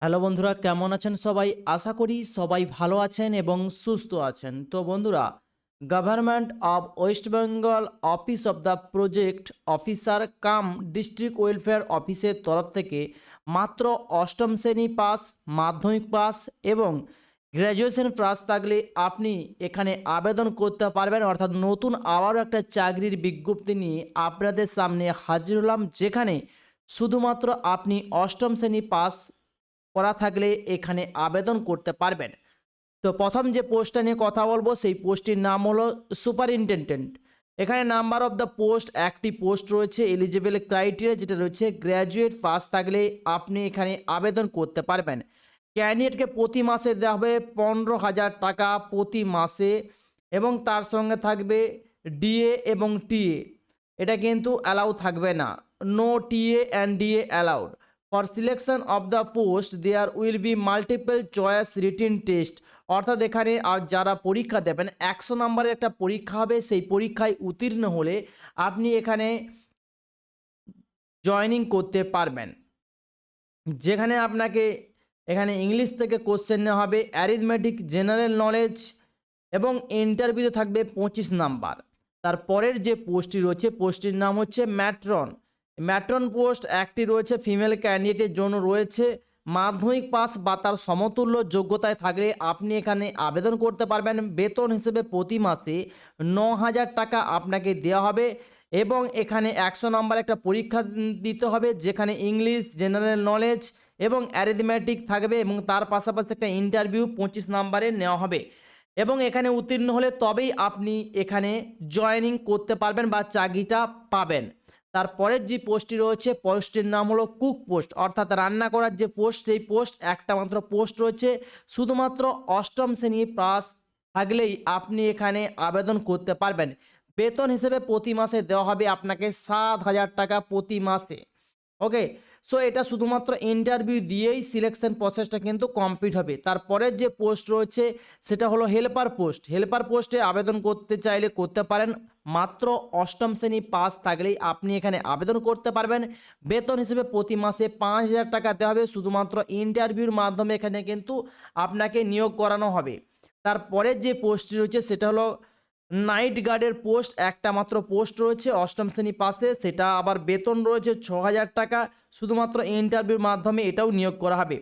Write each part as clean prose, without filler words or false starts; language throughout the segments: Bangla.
হ্যালো বন্ধুরা, কেমন আছেন সবাই? আশা করি সবাই ভালো আছেন এবং সুস্থ আছেন। তো বন্ধুরা, government of West Bengal office of the project officer come district welfare অফিসের তরফ থেকে মাত্র অষ্টম শ্রেণী পাস, মাধ্যমিক পাস এবং গ্র্যাজুয়েশন পাস থাকলে আপনি এখানে আবেদন করতে পারবেন। অর্থাৎ নতুন আবারও একটা চাকরির বিজ্ঞপ্তি নিয়ে আপনাদের সামনে হাজির হলাম, যেখানে শুধুমাত্র আপনি অষ্টম শ্রেণী পাস করা থাকলে এখানে আবেদন করতে পারবেন। তো প্রথম যে পোস্টটা নিয়ে কথা বলবো সেই পোস্টটির নাম হলো সুপারিনটেনডেন্ট। এখানে নাম্বার অফ দ্য পোস্ট একটি পোস্ট রয়েছে। এলিজিবল ক্রাইটেরিয়া যেটা রয়েছে গ্র্যাজুয়েট পাস থাকলে আপনি এখানে আবেদন করতে পারবেন। ক্যান্ডিডেটকে প্রতি মাসে দেওয়া হবে 15,000 টাকা প্রতি মাসে, এবং তার সঙ্গে থাকবে ডিএ এবং টিএ। এটা কিন্তু অ্যালাউ থাকবে না। No TA and DA allowed. For selection of the post there will be multiple choice written test. অর্থাৎ এখানে যারা পরীক্ষা দেবেন 100 নম্বরের একটা পরীক্ষা হবে। সেই পরীক্ষায় উত্তীর্ণ হলে আপনি এখানে জয়েনিং করতে পারবেন, যেখানে আপনাকে এখানে ইংলিশ থেকে কোশ্চেন নেওয়া হবে, অ্যারিথমেটিক, জেনারেল নলেজ এবং ইন্টারভিউতে থাকবে 25 নাম্বার। তারপরের যে পোস্টটি রয়েছে পোস্টটির নাম হচ্ছে ম্যাট্রন। ম্যাট্রন পোস্ট একটি রয়েছে, ফিমেল ক্যান্ডিডেটের জন্য রয়েছে। মাধ্যমিক পাস বা তার সমতুল্য যোগ্যতায় থাকলে আপনি এখানে আবেদন করতে পারবেন। বেতন হিসেবে প্রতি মাসে 9,000 টাকা আপনাকে দেওয়া হবে, এবং এখানে 100 নম্বর একটা পরীক্ষা দিতে হবে, যেখানে ইংলিশ, জেনারেল নলেজ এবং অ্যারিথমেটিক থাকবে, এবং তার পাশাপাশি একটা ইন্টারভিউ 25 নম্বরের নেওয়া হবে। এবং এখানে উত্তীর্ণ হলে তবেই আপনি এখানে জয়েনিং করতে পারবেন বা চাকরিটা পাবেন। তারপরের যে পোস্টটি রয়েছে পোস্টটির নাম হলো কুক পোস্ট, অর্থাৎ রান্না করার যে পোস্ট, সেই পোস্ট একটা মাত্র পোস্ট রয়েছে। শুধুমাত্র অষ্টম শ্রেণী পাস থাকলেই আপনি এখানে আবেদন করতে পারবেন। বেতন হিসেবে প্রতি মাসে দেওয়া হবে আপনাকে 7,000 টাকা প্রতি মাসে। ওকে, সো এটা শুধুমাত্র ইন্টারভিউ দিয়েই সিলেকশন প্রসেসটা কিন্তু কমপ্লিট হবে। তারপরের যে পোস্ট রয়েছে সেটা হলো হেল্পার পোস্ট। হেল্পার পোস্টে আবেদন করতে চাইলে করতে পারেন। মাত্র অষ্টম শ্রেণী পাস থাকলেই আপনি এখানে আবেদন করতে পারবেন। বেতন হিসেবে প্রতি মাসে 5,000 টাকা দেওয়া হবে। শুধুমাত্র ইন্টারভিউর মাধ্যমে এখানে কিন্তু আপনাকে নিয়োগ করানো হবে। তারপরের যে পোস্টটি রয়েছে সেটা হলো নাইট গার্ডের পোস্ট। একটা মাত্র পোস্ট রয়েছে অষ্টম শ্রেণী পাশে, সেটা আবার বেতন রয়েছে 6,000 টাকা। শুধুমাত্র ইন্টারভিউর মাধ্যমে এটাও নিয়োগ করা হবে।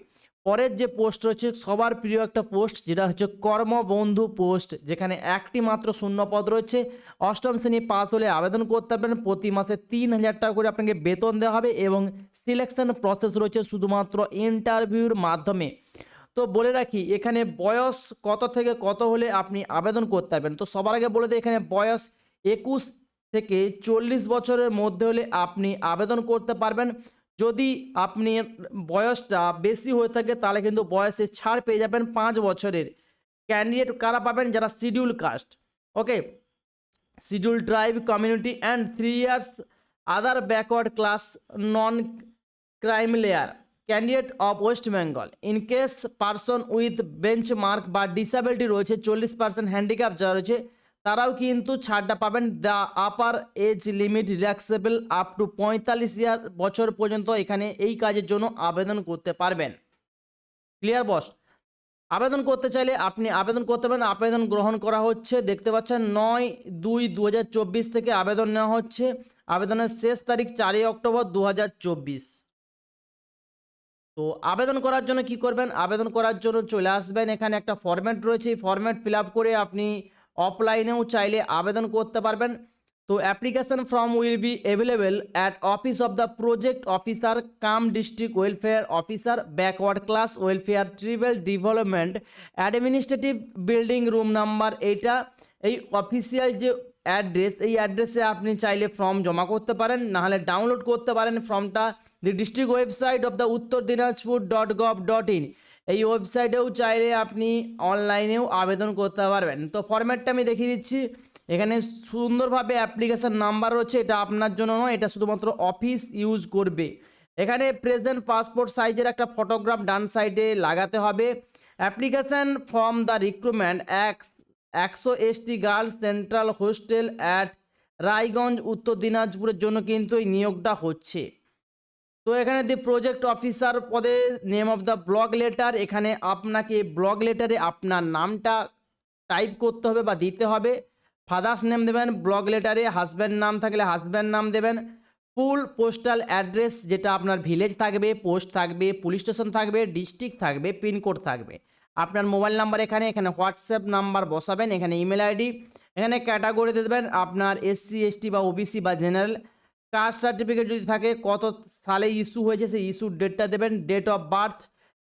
পরের যে পোস্ট রয়েছে সবার প্রিয় একটা পোস্ট, যেটা হচ্ছে কর্মবন্ধু পোস্ট, যেখানে একটি মাত্র শূন্যপদ রয়েছে। অষ্টম শ্রেণী পাস হলে আবেদন করতে পারবেন। প্রতি মাসে 3,000 টাকা করে আপনাকে বেতন দেওয়া হবে, এবং সিলেকশন প্রসেস রয়েছে শুধুমাত্র ইন্টারভিউর মাধ্যমে। তো বলে রাখি এখানে বয়স কত থেকে কত হলে আপনি আবেদন করতে পারবেন। তো সবার আগে বলে দিই, এখানে বয়স 21 থেকে 40 বছরের মধ্যে হলে আপনি আবেদন করতে পারবেন। যদি আপনি বয়সটা বেশি হয়ে থাকে তাহলে কিন্তু বয়সে ছাড় পেয়ে যাবেন 5 বছরের। ক্যান্ডিডেট কারা পাবেন? যারা schedule caste, okay, schedule tribe community and 3 years other backward class non creamy layer candidate of West Bengal. In case person with benchmark বা ডিসেবিলিটি রয়েছে, 40% হ্যান্ডিক্যাপ যারা রয়েছে, তারাও কিন্তু ছাড়টা পাবেন। The upper age limit relaxable up to 45 বছর পর্যন্ত এখানে এই কাজের জন্য আবেদন করতে পারবেন। ক্লিয়ার বস? আবেদন করতে চাইলে আপনি আবেদন করতে পারেন। আবেদন গ্রহণ করা হচ্ছে, দেখতে পাচ্ছেন 9/2/2024 থেকে আবেদন নেওয়া হচ্ছে। আবেদনের শেষ তারিখ 4 অক্টোবর 2024। তো আবেদন করার জন্য কি করবেন? আবেদন করার জন্য চলে আসবেন, এখানে একটা ফরম্যাট রয়েছে, এই ফরম্যাট ফিল আপ করে আপনি অফলাইনেও চাইলে আবেদন করতে পারবেন। তো application form will be available at office of the project officer come district welfare officer, backward class welfare, tribal development, administrative building, room number. এইটা এই অফিসিয়াল যে অ্যাড্রেস, এই অ্যাড্রেসে আপনি চাইলে ফর্ম জমা করতে পারেন, নাহলে ডাউনলোড করতে পারেন ফর্মটা the district website of the uttardinajpur.gov.in। এই ওয়েবসাইটেও চাইলে আপনি অনলাইনেও আবেদন করতে পারবেন। তো ফরম্যাটটা আমি দেখিয়ে দিচ্ছি। এখানে সুন্দরভাবে অ্যাপ্লিকেশন নাম্বার রয়েছে, এটা আপনার জন্য নয়, এটা শুধুমাত্র অফিস ইউজ করবে। এখানে প্রেজেন্ট পাসপোর্ট সাইজের একটা ফটোগ্রাফ ডান সাইডে লাগাতে হবে। Application from the recruitment 100 ST girls central hostel at Raiganj, উত্তর দিনাজপুরের জন্য কিন্তু এই নিয়োগটা হচ্ছে। তো এখানে দি প্রজেক্ট অফিসার পদে name of the block letter, এখানে আপনাকে ব্লক লেটারে আপনার নামটা টাইপ করতে হবে বা দিতে হবে। ফাদার্স নেম দেবেন ব্লক লেটারে, হাজব্যান্ড নাম থাকলে হাজব্যান্ড নাম দেবেন। ফুল পোস্টাল অ্যাড্রেস, যেটা আপনার ভিলেজ থাকবে, পোস্ট থাকবে, পুলিশ স্টেশন থাকবে, ডিস্ট্রিক্ট থাকবে, পিনকোড থাকবে। আপনার মোবাইল নাম্বার এখানে হোয়াটসঅ্যাপ নাম্বার বসাবেন, এখানে ইমেল আইডি, এখানে ক্যাটাগরি দেবেন আপনার SC ST বা OBC বা জেনারেল। কাস্ট সার্টিফিকেট যদি থাকে কত সালে ইস্যু হয়েছে সেই ইস্যুর ডেটটা দেবেন। ডেট অফ বার্থ,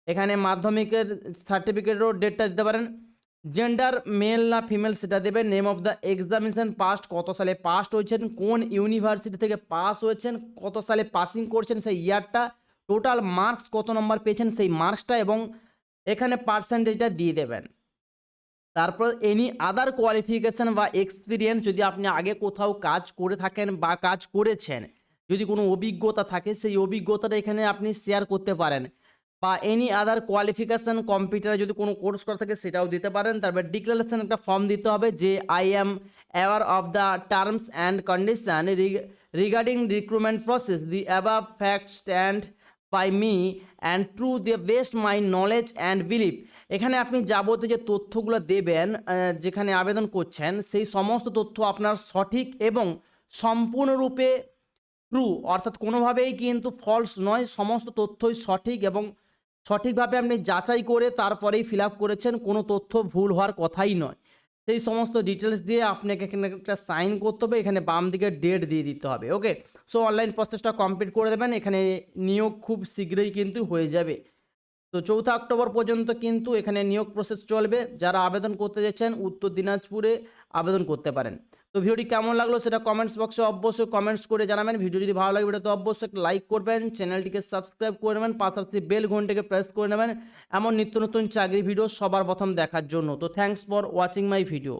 এখানে মাধ্যমিকের সার্টিফিকেটেরও ডেটটা দিতে পারেন। জেন্ডার মেল না ফিমেল সেটা দেবেন। Name of the examination past, কত সালে পাস্ট হয়েছেন, কোন ইউনিভার্সিটি থেকে পাস হয়েছেন, কত সালে পাসিং করছেন সেই ইয়ারটা, টোটাল মার্কস কত নম্বর পেয়েছেন সেই মার্কসটা, এবং এখানে পার্সেন্টেজটা দিয়ে দেবেন। তারপর এনি আদার কোয়ালিফিকেশান বা এক্সপিরিয়েন্স, যদি আপনি আগে কোথাও কাজ করে থাকেন বা কাজ করেছেন, যদি কোনো অভিজ্ঞতা থাকে সেই অভিজ্ঞতাটা এখানে আপনি শেয়ার করতে পারেন। বা এনি আদার কোয়ালিফিকেশান, কম্পিউটারে যদি কোনো কোর্স করা থাকে সেটাও দিতে পারেন। তারপর ডিক্লারেশন একটা ফর্ম দিতে হবে যে I am aware of the terms and condition regarding recruitment process, the above fact stand by me and true the best my knowledge and believe. এখানে আপনি যাবতীয় যে তথ্যগুলো দেবেন যেখানে আবেদন করছেন, সেই সমস্ত তথ্য আপনার সঠিক এবং সম্পূর্ণরূপে ট্রু, অর্থাৎ কোনোভাবেই কিন্তু ফলস নয়, সমস্ত তথ্যই সঠিক এবং সঠিকভাবে আপনি যাচাই করে তারপরেই ফিল আপ করেছেন, কোনো তথ্য ভুল হওয়ার কথাই নয়। সেই সমস্ত ডিটেলস দিয়ে আপনাকে এখানে একটা সাইন করতে হবে, এখানে বাম দিকে ডেট দিয়ে দিতে হবে। ওকে, সো অনলাইন প্রসেসটা কমপ্লিট করে দেবেন। এখানে নিয়োগ খুব শীঘ্রই কিন্তু হয়ে যাবে। তো 4 অক্টোবর পর্যন্ত কিন্তু এখানে নিয়োগ প্রসেস চলবে। যারা আবেদন করতে যাচ্ছেন উত্তর দিনাজপুরে আবেদন করতে পারেন। তো ভিডিওটি কেমন লাগলো সেটা কমেন্টস বক্সে অবশ্যই কমেন্টস করে জানাবেন। ভিডিও যদি ভালো লাগে ভিডিওতে অবশ্যই একটা লাইক করবেন, চ্যানেলটিকে সাবস্ক্রাইব করে নেবেন, পাশাপাশি বেল ঘন্টাকে প্রেস করে নেবেন এমন নিত্য নতুন চাকরি ভিডিও সবার প্রথম দেখার জন্য। তো thanks for watching my video.